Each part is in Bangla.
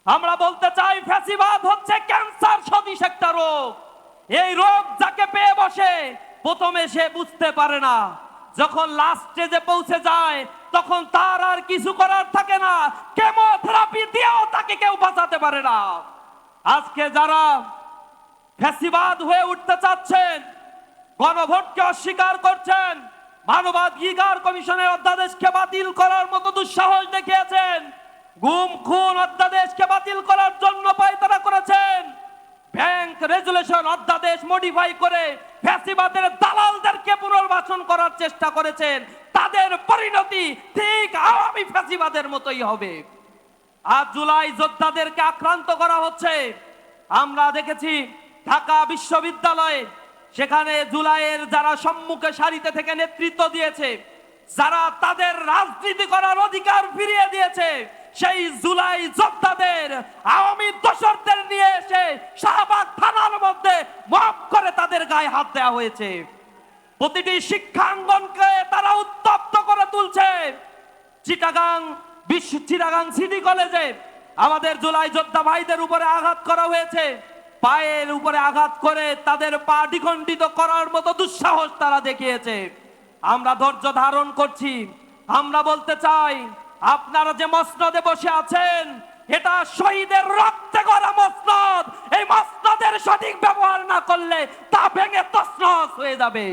আমরা বলতে চাই ফ্যাসিবাদ হচ্ছে ক্যান্সার সদৃশ একটা রোগ। এই রোগ যাকে পেয়ে বসে প্রথমে সে বুঝতে পারে না, যখন লাস্ট স্টেজে পৌঁছে যায় তখন তার আর কিছু করার থাকে না, কেমোথেরাপি দিয়েও তাকে কেউ বাঁচাতে পারে না। আজকে যারা ফ্যাসিবাদ হয়ে উঠতে চাচ্ছেন, গণভোটকে অস্বীকার করছেন, মানবাধিকার কমিশনের অধ্যাদেশকে বাতিল করার মতো দুঃসাহস দেখিয়েছেন, গুম খুন অধ্যাদেশকে বাতিল করার জন্য পায়তারা করেছেন, ব্যাংক রেজুলেশন অধ্যাদেশ মডিফাই করে ফ্যাসিবাদের দালালদেরকে পুনর্বাসন করার চেষ্টা করেছেন, তাদের পরিণতি ঠিক আওয়ামী ফ্যাসিবাদের মতোই হবে। আজ জুলাই যোদ্ধাদেরকে আক্রান্ত করা হচ্ছে। আমরা দেখেছি ঢাকা বিশ্ববিদ্যালয়ে, সেখানে জুলাইয়ের যারা সম্মুখে সারিতে থেকে নেতৃত্ব দিয়েছে, যারা তাদের রাজনীতি করার অধিকার ফিরিয়ে দিয়েছে, সেই জুলাই যোদ্ধাদের আওয়ামী দোসরদের নিয়ে এসে শাহবাগ থানার মধ্যে মব করে তাদের গায়ে হাত দেওয়া হয়েছে। প্রতিটি শিক্ষাঙ্গনকে তারা উত্তপ্ত করে তুলছে। চিটাগাং সিটি কলেজে আমাদের জুলাই যোদ্ধা ভাইদের উপরে আঘাত করা হয়েছে, পায়ের উপরে আঘাত করে তাদের পা দ্বিখণ্ডিত করার মতো দুঃসাহস তারা দেখিয়েছে। আমরা ধৈর্য ধারণ করছি। আমরা বলতে চাই, আপনারা যে মসনদে বসে আছেন, এটা শহীদের রক্তে গড়া মসনদ। এই মসনদের সঠিক ব্যবহার না করলে তা ভেঙে তছনছ হয়ে যাবে।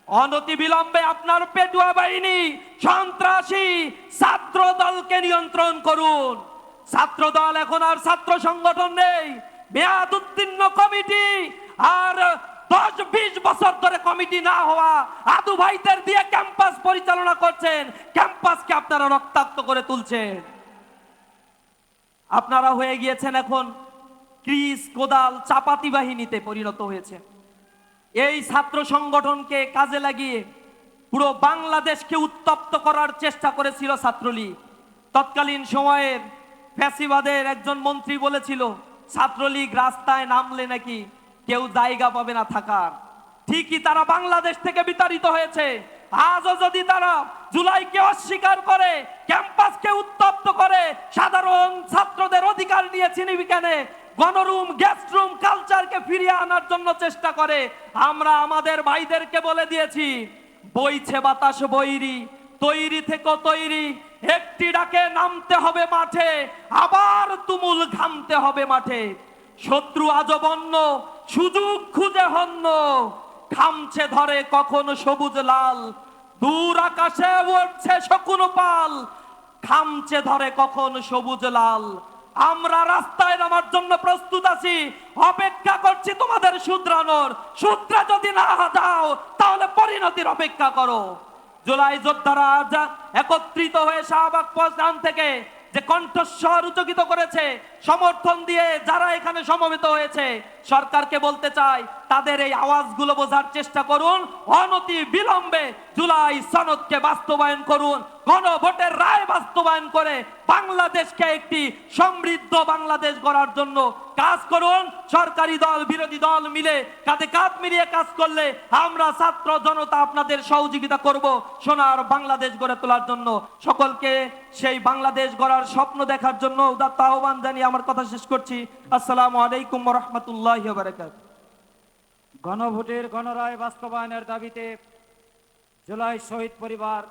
অনতি বিলম্বে আপনার পেটুয়া বাহিনী, সন্ত্রাসী ছাত্র দলকে নিয়ন্ত্রণ করুন। ছাত্র দল এখন আর ছাত্র সংগঠন নেই, মেয়াদ উত্তীর্ণ কমিটি আর 10-20 বছর ধরে কমিটি না হওয়া আদু ভাইদের দিয়ে ক্যাম্পাস পরিচালনা করছেন। ক্যাম্পাসকে আপনারা রক্তাক্ত করে তুলছেন। আপনারা হয়ে গিয়েছেন এখন ক্রিস কোদাল চাপাতি বাহিনীতে পরিণত হয়েছে। এই ছাত্র সংগঠনকে কাজে লাগিয়ে পুরো বাংলাদেশকে উত্তপ্ত করার চেষ্টা করেছিল ছাত্রলীগ। তৎকালীন সময়ের ফ্যাসিবাদের একজন মন্ত্রী বলেছিল, ছাত্রলীগ রাস্তায় নামলে নাকি কেউ জায়গা পাবে না থাকার। ঠিকই তারা বাংলাদেশ থেকে বিতাড়িত হয়েছে। আজও যদি তারা জুলাইকে অস্বীকার করে, ক্যাম্পাসকে উত্তপ্ত করে, সাধারণ ছাত্রদের অধিকার নিয়ে ছিনিবিকেনে গণরুম, গেস্ট রুম কালচারকে ফিরিয়ে আনার জন্য চেষ্টা করে, আমরা আমাদের ভাইদেরকে বলে দিয়েছি, বইছে বাতাস বৈরি, তৈরি থেকে তৈরি, একটি ডাকে নামতে হবে মাঠে, আবার তুমুল ঘামতে হবে মাঠে। শত্রু আজবন্য, সুযোগ খুঁজে হন্য, খামছে ধরে কখনো সবুজ লাল, দূর আকাশে উঠছে শকুন পাল, খামছে ধরে কখন সবুজ লাল। আমরা রাস্তায় নামার জন্য প্রস্তুত আছি, অপেক্ষা করছি তোমাদের শুধরানোর। শুধরা যদি না যাও তাহলে পরিণতির অপেক্ষা করো। জুলাই যোদ্ধারা আজ একত্রিত হয়ে শাহবাগ পৌঁছান থেকে যে কণ্ঠস্বর উচ্চকিত করেছে, সমর্থন দিয়ে যারা এখানে সমবেত হয়েছে, সরকারকে বলতে চাই, তাদের এই আওয়াজগুলো বোঝার চেষ্টা করুন। অনতি বিলম্বে জুলাই সনদকে বাস্তবায়ন করুন, গণভোটের রায় বাস্তবায়ন করে বাংলাদেশকে একটি সমৃদ্ধ বাংলাদেশ গড়ার জন্য কাজ করুন। সরকারি দল বিরোধী দল মিলে কাঁধে কাঁধ মিলিয়ে কাজ করলে আমরা ছাত্র জনতা আপনাদের সহযোগিতা করব সোনার বাংলাদেশ গড়ে তোলার জন্য। সকলকে সেই বাংলাদেশ গড়ার স্বপ্ন দেখার জন্য উদাত্ত আহ্বান জানিয়ে আমার কথা শেষ করছি। আসসালামু আলাইকুম ওয়া রাহমাতুল্লাহি ওয়া বারাকাতুহু। গণভোটের গণরায় বাস্তবায়নের দাবিতে জুলাই শহীদ পরিবার